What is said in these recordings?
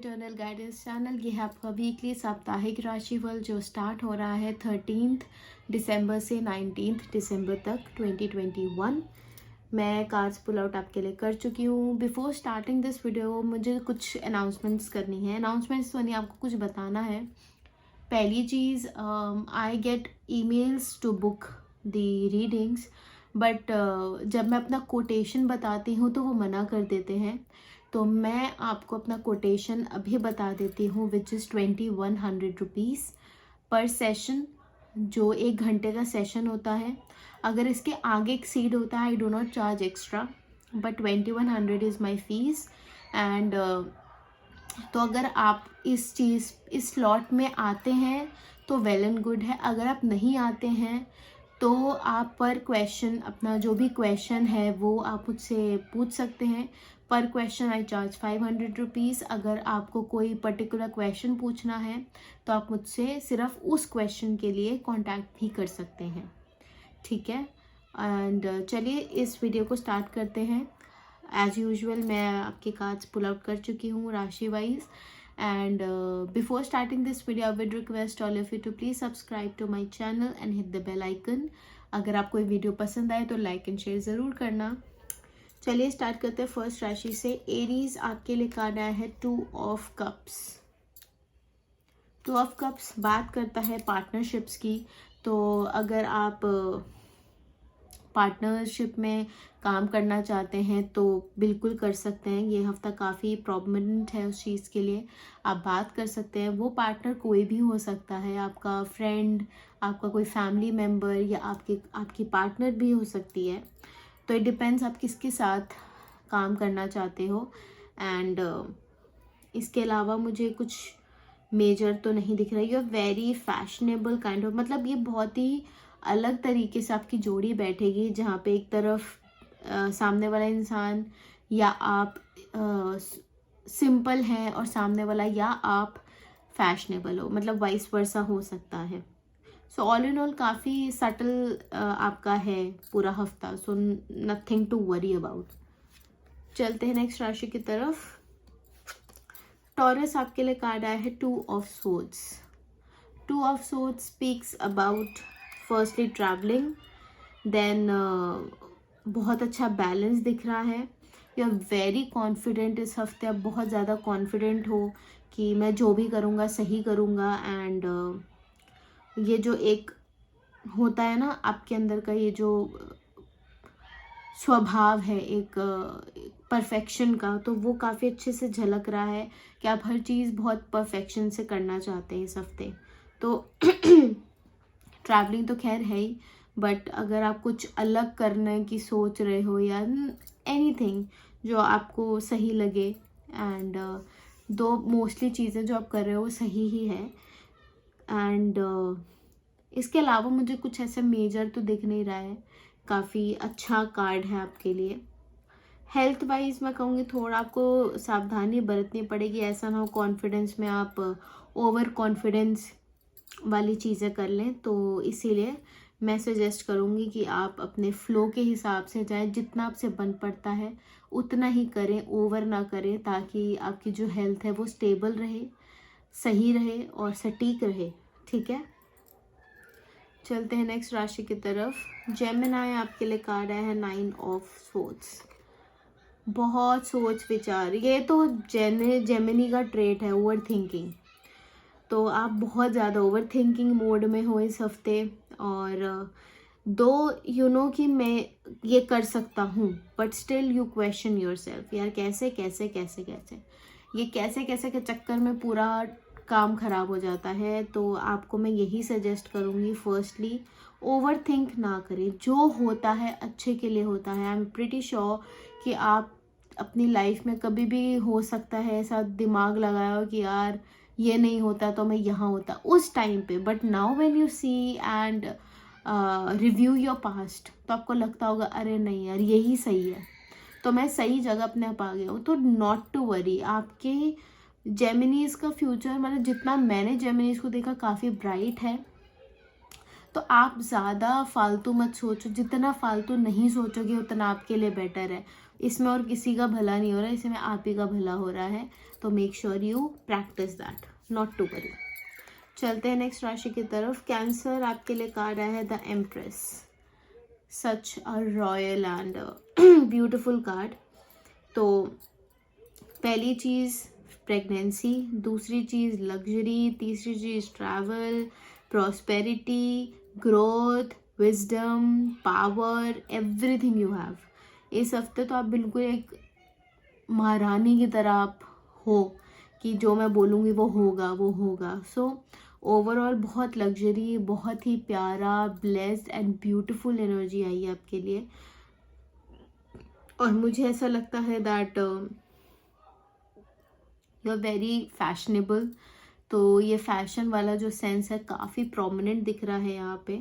Eternal guidance channel. ये है आपका वीकली साप्ताहिक राशिफल जो स्टार्ट हो रहा है 13 दिसंबर से 19 दिसंबर तक 2021। मैं कार्ड्स पुल आउट आपके लिए कर चुकी हूँ। बिफोर स्टार्टिंग दिस वीडियो मुझे कुछ अनाउंसमेंट्स करनी है। अनाउंसमेंट्स तो नहीं, आपको कुछ बताना है। पहली चीज़, I get emails to book the readings, but जब मैं अपना कोटेशन बताती हूँ तो वो मना कर देते हैं। तो मैं आपको अपना कोटेशन अभी बता देती हूँ, विच इज़ 2100 रुपीज़ पर सेशन, जो 1 घंटे का सेशन होता है। अगर इसके आगे एक्सीड होता है, I do not charge extra, but 2100 is my fees. And तो अगर आप इस स्लॉट में आते हैं तो वेल एंड गुड है। अगर आप नहीं आते हैं तो आप पर क्वेश्चन, अपना जो भी क्वेश्चन है वो आप मुझसे पूछ सकते हैं। पर क्वेश्चन आई चार्ज 500 रुपीज़। अगर आपको कोई पर्टिकुलर क्वेश्चन पूछना है तो आप मुझसे सिर्फ उस क्वेश्चन के लिए कांटेक्ट भी कर सकते हैं, ठीक है। एंड चलिए इस वीडियो को स्टार्ट करते हैं। एज यूजुअल मैं आपके कार्ड्स पुल आउट कर चुकी हूँ राशि wise. And before starting this video I would request all of you to please subscribe to my channel and hit the bell icon. अगर आपको ये वीडियो पसंद आए तो लाइक एंड शेयर ज़रूर करना। चलिए स्टार्ट करते हैं फर्स्ट राशि से। एरीज, आपके लिए कार्ड आया है 2 ऑफ कप्स। 2 ऑफ कप्स बात करता है पार्टनरशिप्स की। तो अगर आप पार्टनरशिप में काम करना चाहते हैं तो बिल्कुल कर सकते हैं। ये हफ्ता काफ़ी प्रोमिनेंट है उस चीज़ के लिए, आप बात कर सकते हैं। वो पार्टनर कोई भी हो सकता है, आपका फ्रेंड, आपका कोई फैमिली मेम्बर, या आपकी पार्टनर भी हो सकती है। तो इट डिपेंड्स आप किसके साथ काम करना चाहते हो। एंड इसके अलावा मुझे कुछ मेजर तो नहीं दिख रहा है। You very fashionable kind of, मतलब ये बहुत ही अलग तरीके से आपकी जोड़ी बैठेगी, जहाँ पे एक तरफ सामने वाला इंसान या आप सिंपल है और सामने वाला या आप फैशनेबल हो, मतलब वाइस वर्सा हो सकता है। सो ऑल इन ऑल काफ़ी सटल आपका है पूरा हफ्ता, so nothing to worry about. चलते हैं नेक्स्ट राशि की तरफ। टॉरस, आपके लिए कार्ड आया है 2 of swords. 2 of swords speaks about firstly travelling, then बहुत अच्छा बैलेंस दिख रहा है। यू आर वेरी कॉन्फिडेंट इस हफ्ते, आप बहुत ज़्यादा कॉन्फिडेंट हो कि मैं जो भी करूँगा सही करूँगा। एंड ये जो एक होता है ना आपके अंदर का, ये जो स्वभाव है एक परफेक्शन का, तो वो काफ़ी अच्छे से झलक रहा है कि आप हर चीज़ बहुत परफेक्शन से करना चाहते हैं इस हफ्ते। तो ट्रैवलिंग तो खैर है ही, बट अगर आप कुछ अलग करने की सोच रहे हो या एनीथिंग जो आपको सही लगे, एंड दो मोस्टली चीज़ें जो आप कर रहे हो वो सही ही है। एंड इसके अलावा मुझे कुछ ऐसा मेजर तो दिख नहीं रहा है। काफ़ी अच्छा कार्ड है आपके लिए। हेल्थ वाइज मैं कहूँगी थोड़ा आपको सावधानी बरतनी पड़ेगी। ऐसा ना हो कॉन्फिडेंस में आप ओवर कॉन्फिडेंस वाली चीज़ें कर लें। तो इसीलिए मैं सजेस्ट करूँगी कि आप अपने फ्लो के हिसाब से जाएं, जितना आपसे बन पड़ता है उतना ही करें, ओवर ना करें, ताकि आपकी जो हेल्थ है वो स्टेबल रहे, सही रहे और सटीक रहे, ठीक है। चलते हैं नेक्स्ट राशि की तरफ। जेमिनी, आपके लिए कार्ड आया है 9 ऑफ सोर्ड्स। बहुत सोच विचार, ये तो जेमिनी का ट्रेट है, ओवर थिंकिंग। तो आप बहुत ज़्यादा ओवर थिंकिंग मोड में हो इस हफ्ते। और दो यू नो कि मैं ये कर सकता हूँ, but still you question your self, यार कैसे कैसे कैसे कैसे, ये कैसे कैसे के चक्कर में पूरा काम खराब हो जाता है। तो आपको मैं यही सजेस्ट करूँगी, फर्स्टली ओवर थिंक ना करें। जो होता है अच्छे के लिए होता है। आई एम प्रिटी श्योर कि आप अपनी लाइफ में कभी भी हो सकता है ऐसा दिमाग लगाया हो कि यार ये नहीं होता तो मैं यहाँ होता उस टाइम पे, but now when you see and review your past, तो आपको लगता होगा अरे नहीं यार यही सही है, तो मैं सही जगह अपने आप आ गया हूँ। तो नॉट टू वरी, आपके जेमिनीज का फ्यूचर, मतलब जितना मैंने जेमिनीज को देखा काफ़ी ब्राइट है। तो आप ज़्यादा फालतू मत सोचो, जितना फालतू नहीं सोचोगे उतना आपके लिए बेटर है। इसमें और किसी का भला नहीं हो रहा है, इसमें आप ही का भला हो रहा है। तो make sure you practice that, not to worry. चलते हैं नेक्स्ट राशि की तरफ। कैंसर, आपके लिए कार्ड आया है the empress. Such a royal and beautiful card. तो पहली चीज़ प्रेगनेंसी, दूसरी चीज़ लग्जरी, तीसरी चीज़ travel, prosperity, growth, wisdom, power, everything you have. इस हफ्ते तो आप बिल्कुल एक महारानी की तरह आप हो कि जो मैं बोलूँगी वो होगा, वो होगा। सो ओवरऑल बहुत लग्जरी, बहुत ही प्यारा, ब्लेस्ड एंड ब्यूटीफुल एनर्जी आई है आपके लिए। और मुझे ऐसा लगता है that you are very fashionable. तो ये फैशन वाला जो सेंस है काफ़ी प्रोमिनेंट दिख रहा है यहाँ पे।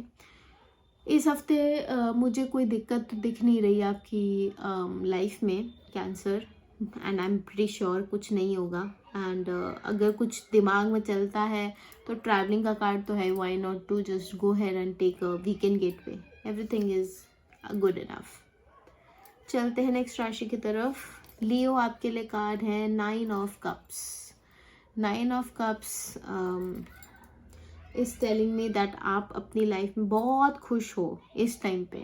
इस हफ्ते मुझे कोई दिक्कत तो दिख नहीं रही आपकी लाइफ में cancer, and I am pretty sure कुछ नहीं होगा। एंड अगर कुछ दिमाग में चलता है तो ट्रैवलिंग का कार्ड तो है, why not to just go head and take a weekend getaway, everything is good enough. चलते हैं नेक्स्ट राशि की तरफ। लियो, आपके लिए कार्ड है 9 of cups. 9 of cups is telling me that आप अपनी लाइफ में बहुत खुश हो इस टाइम पे।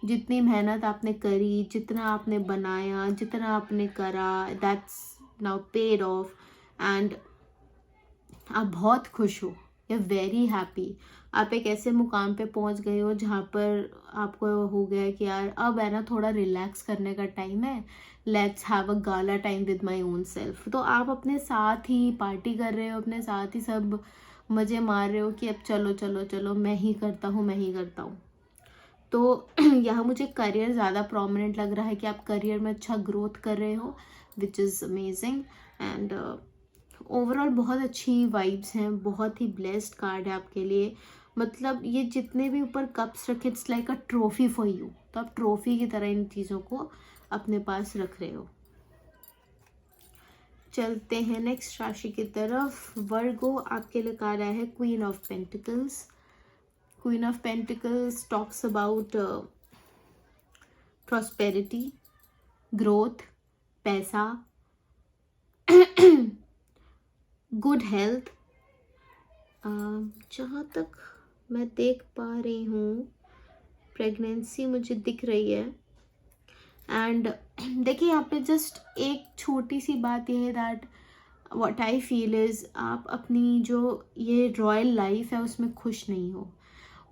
जितनी मेहनत आपने करी, जितना आपने बनाया, जितना आपने करा, that's now paid of and आप बहुत खुश हो, यू आर वेरी हैप्पी। आप एक ऐसे मुकाम पे पहुंच गए हो जहाँ पर आपको हो गया कि यार अब है ना थोड़ा रिलैक्स करने का टाइम है, let's have a gala time with my own self. तो आप अपने साथ ही पार्टी कर रहे हो, अपने साथ ही सब मज़े मार रहे हो कि अब चलो चलो चलो मैं ही करता हूँ, मैं ही करता हूँ। तो यहाँ मुझे करियर ज़्यादा प्रोमिनेंट लग रहा है कि आप करियर में अच्छा ग्रोथ कर रहे हो, which is amazing. And overall बहुत अच्छी वाइब्स हैं, बहुत ही ब्लेस्ड कार्ड है आपके लिए। मतलब ये जितने भी ऊपर कप्स रखे, it's like a trophy for you. तो आप ट्रॉफी की तरह इन चीज़ों को अपने पास रख रहे हो। चलते हैं नेक्स्ट राशि की तरफ। वर्गो, आपके लिए कार्ड आया है Queen of pentacles. Queen of pentacles talks about prosperity, growth, पैसा, गुड हेल्थ। जहाँ तक मैं देख पा रही हूँ प्रेगनेंसी मुझे दिख रही है। एंड देखिए यहाँ पे जस्ट एक छोटी सी बात ये है that what I feel is आप अपनी जो ये रॉयल लाइफ है उसमें खुश नहीं हो।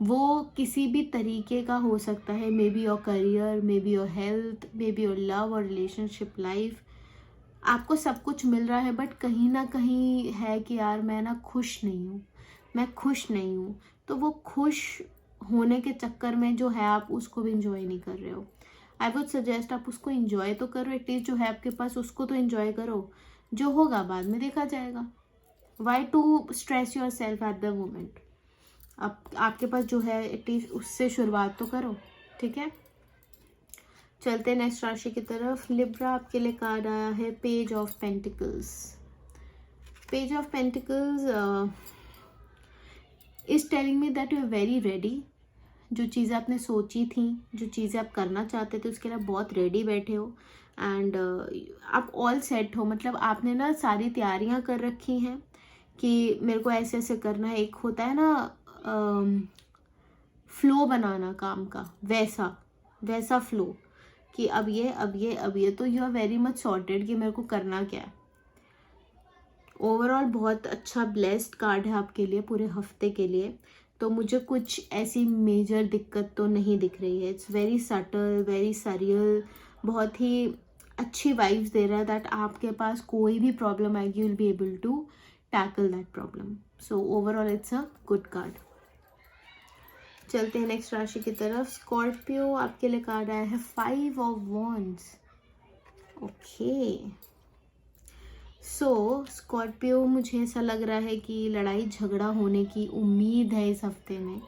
वो किसी भी तरीके का हो सकता है, may be your career, may be your health, may be your love और रिलेशनशिप लाइफ। आपको सब कुछ मिल रहा है बट कहीं ना कहीं है कि यार मैं ना खुश नहीं हूँ, मैं खुश नहीं हूँ। तो वो खुश होने के चक्कर में जो है आप उसको भी इंजॉय नहीं कर रहे हो। आई वुड सजेस्ट आप उसको इंजॉय तो करो, एटलीस्ट जो है आपके पास उसको तो इंजॉय करो। जो होगा बाद में देखा जाएगा। Why to stress yourself at the moment. आपके पास जो है एटलीस्ट उससे शुरुआत तो करो, ठीक है। चलते हैं नेक्स्ट राशि की तरफ। लिब्रा, आपके लिए कार्ड आया है page of pentacles. Page of pentacles is telling me that you are very ready. जो चीज़ें आपने सोची थी, जो चीज़ें आप करना चाहते थे उसके लिए बहुत रेडी बैठे हो। एंड आप ऑल सेट हो, मतलब आपने ना सारी तैयारियां कर रखी हैं कि मेरे को ऐसे ऐसे करना है। एक होता है ना फ्लो बनाना काम का, वैसा वैसा फ्लो कि अब ये अब ये अब ये। तो you are very much sorted कि मेरे को करना क्या है। ओवरऑल बहुत अच्छा ब्लेस्ड कार्ड है आपके लिए पूरे हफ्ते के लिए। तो मुझे कुछ ऐसी मेजर दिक्कत तो नहीं दिख रही है। It's very subtle, very surreal, बहुत ही अच्छी वाइब्स दे रहा है दैट आपके पास कोई भी प्रॉब्लम आएगी, you will be able to tackle that problem. So overall it's a good card. चलते हैं नेक्स्ट राशि की तरफ। स्कॉर्पियो, आपके लिए कार्ड आया है 5 of wands. Okay, so Scorpio, मुझे ऐसा लग रहा है कि लड़ाई झगड़ा होने की उम्मीद है इस हफ्ते में,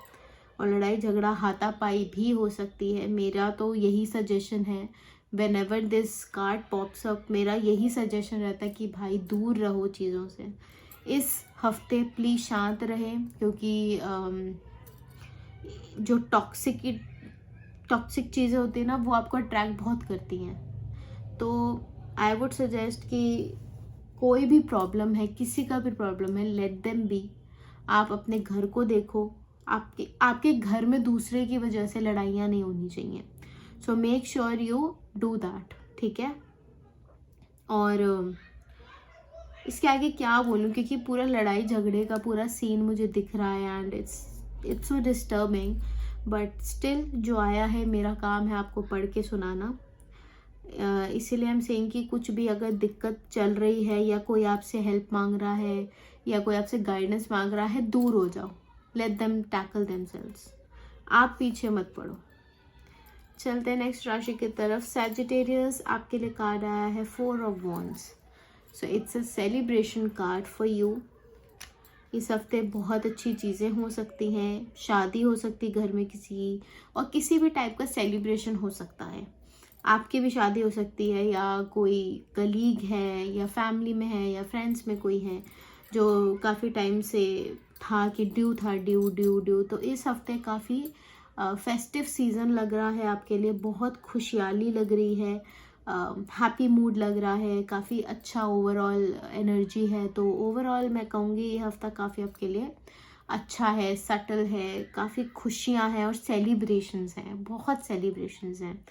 और लड़ाई झगड़ा हाथापाई भी हो सकती है। मेरा तो यही सजेशन है, when ever this card pops up मेरा यही सजेशन रहता है कि भाई दूर रहो चीज़ों से। इस हफ्ते प्लीज़ शांत रहे, क्योंकि जो टॉक्सिक चीज़ें होती हैं ना, वो आपको अट्रैक्ट बहुत करती हैं। तो आई वुड सजेस्ट कि कोई भी प्रॉब्लम है, किसी का भी प्रॉब्लम है, लेट देम बी। आप अपने घर को देखो, आपके घर में दूसरे की वजह से लड़ाइयाँ नहीं होनी चाहिए। So make sure you do that, ठीक है। और इसके आगे क्या बोलूँ, क्योंकि पूरा लड़ाई झगड़े का पूरा सीन मुझे दिख रहा है and it's so disturbing, but still जो आया है मेरा काम है आपको पढ़ के सुनाना। इसीलिए हम सेइंग कि कुछ भी अगर दिक्कत चल रही है या कोई आपसे हेल्प मांग रहा है या कोई आपसे गाइडेंस मांग रहा है, दूर हो जाओ, लेट देम टैकल देमसेल्व्स, आप पीछे मत पड़ो। चलते हैं नेक्स्ट राशि की तरफ। सैजिटेरियस, आपके लिए कार्ड आया है 4 of wands. So it's a celebration card for you. इस हफ्ते बहुत अच्छी चीज़ें हो सकती हैं, शादी हो सकती घर में किसी, और किसी भी टाइप का सेलिब्रेशन हो सकता है। आपकी भी शादी हो सकती है, या कोई कलीग है या फैमिली में है या फ्रेंड्स में कोई है जो काफ़ी टाइम से था कि ड्यू था, ड्यू। तो इस हफ्ते काफ़ी फेस्टिव सीज़न लग रहा है आपके लिए, बहुत खुशहाली लग रही है, हैप्पी मूड लग रहा है, काफ़ी अच्छा ओवरऑल एनर्जी है। तो ओवरऑल मैं कहूँगी ये हफ्ता काफ़ी आपके लिए अच्छा है, सटल है, काफ़ी खुशियाँ हैं और सेलिब्रेशंस हैं, बहुत सेलिब्रेशंस हैं।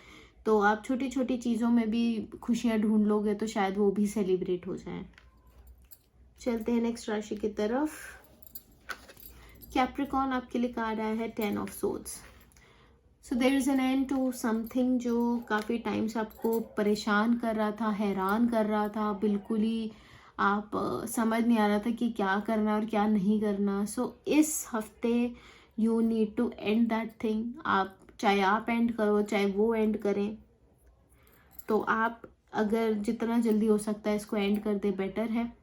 तो आप छोटी छोटी चीज़ों में भी खुशियाँ ढूंढ लोगे तो शायद वो भी सेलिब्रेट हो जाए। चलते हैं नेक्स्ट राशि की तरफ। कैप्रिकॉर्न, आपके लिए कार्ड आया है 10 of swords. So there is an end to something जो काफ़ी टाइम से आपको परेशान कर रहा था, हैरान कर रहा था, बिल्कुल ही आप समझ नहीं आ रहा था कि क्या करना और क्या नहीं करना। सो इस हफ्ते you need to end that thing. आप चाहे आप एंड करो चाहे वो एंड करें, तो आप अगर जितना जल्दी हो सकता है इसको एंड कर दे, बेटर है।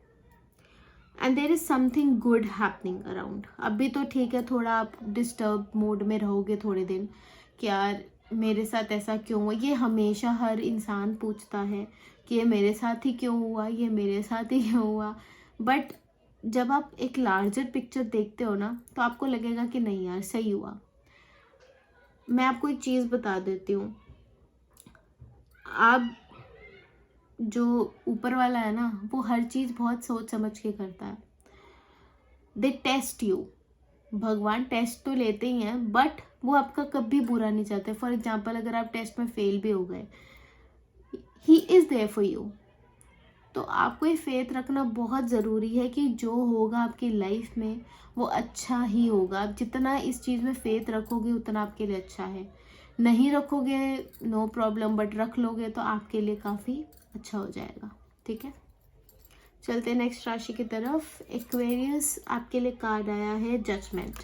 And there is something good happening around. अभी तो ठीक है, थोड़ा आप डिस्टर्ब मोड में रहोगे थोड़े दिन कि यार मेरे साथ ऐसा क्यों हुआ। ये हमेशा हर इंसान पूछता है कि ये मेरे साथ ही क्यों हुआ, ये मेरे साथ ही क्यों हुआ। बट जब आप एक लार्जर पिक्चर देखते हो ना, तो आपको लगेगा कि नहीं यार सही हुआ। मैं आपको एक चीज़ बता देती हूँ, आप जो ऊपर वाला है ना, वो हर चीज़ बहुत सोच समझ के करता है। दे टेस्ट यू, भगवान टेस्ट तो लेते ही हैं, बट वो आपका कभी बुरा नहीं चाहते। फॉर एग्जाम्पल, अगर आप टेस्ट में फेल भी हो गए, he is there for you. तो आपको ये फेथ रखना बहुत ज़रूरी है कि जो होगा आपकी लाइफ में वो अच्छा ही होगा। आप जितना इस चीज़ में फेथ रखोगे उतना आपके लिए अच्छा है। नहीं रखोगे नो प्रॉब्लम, बट रख लोगे तो आपके लिए काफ़ी अच्छा हो जाएगा, ठीक है। चलते हैं नेक्स्ट राशि की तरफ। एक्वेरियस, आपके लिए कार्ड आया है जजमेंट।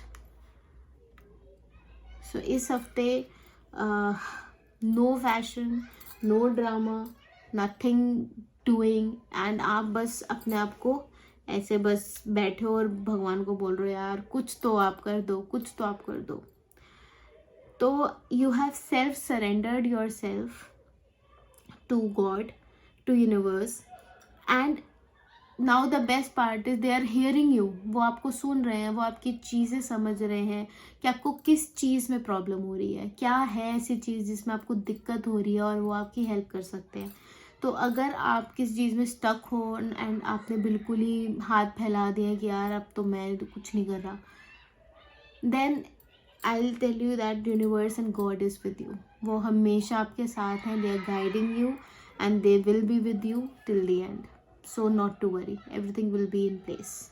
सो इस हफ्ते no fashion, no drama, nothing doing, and आप बस अपने आप को ऐसे बस बैठे हो और भगवान को बोल रहे हो यार कुछ तो आप कर दो, कुछ तो आप कर दो। तो you have self surrendered yourself to God, to universe, and now the best part is they are hearing you. वो आपको सुन रहे हैं, वो आपकी चीज़ें समझ रहे हैं कि आपको किस चीज़ में प्रॉब्लम हो रही है, क्या है ऐसी चीज़ जिसमें आपको दिक्कत हो रही है, और वो आपकी हेल्प कर सकते हैं। तो अगर आप किस चीज़ में स्टक हो एंड आपने बिल्कुल ही हाथ फैला दिया कि यार अब तो मैं तो कुछ नहीं कर रहा, then I will tell you that universe and God is with you. वो हमेशा आपके साथ हैं, they are guiding you and they will be with you till the end. So not to worry, everything will be in place.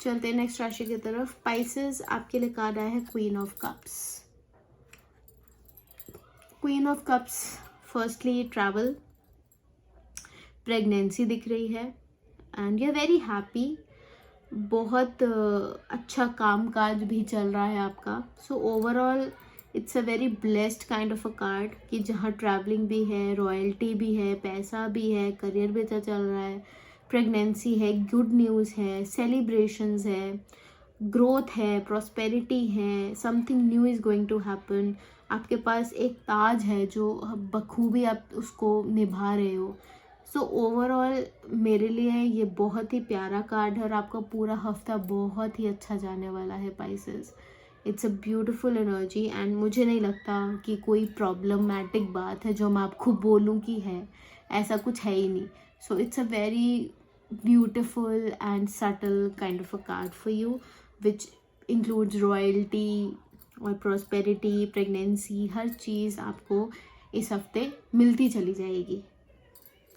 चलते हैं next राशि की तरफ। स्पाइसेस, आपके लिए कार्ड आया है Queen of Cups. Queen of Cups, firstly travel, pregnancy दिख रही है and you are very happy. बहुत अच्छा काम काज भी चल रहा है आपका। So overall it's a very blessed kind of a card कि जहाँ ट्रैवलिंग भी है, रॉयल्टी भी है, पैसा भी है, करियर भी अच्छा चल रहा है, प्रेगनेंसी है, गुड न्यूज़ है, सेलिब्रेशंस है, ग्रोथ है, प्रॉस्पेरिटी है, something new is going to happen. आपके पास एक ताज है जो बखूबी आप उसको निभा रहे हो। सो ओवरऑल मेरे लिए ये बहुत ही प्यारा कार्ड है और आपका पूरा हफ्ता बहुत ही अच्छा जाने वाला है Pisces. It's a beautiful energy and मुझे नहीं लगता कि कोई प्रॉब्लमैटिक बात है जो मैं आपको बोलूँ कि है, ऐसा कुछ है ही नहीं. So it's a very beautiful and subtle kind of a card for you which includes royalty और प्रॉस्पेरिटी, प्रेगनेंसी, हर चीज़ आपको इस हफ्ते मिलती चली जाएगी.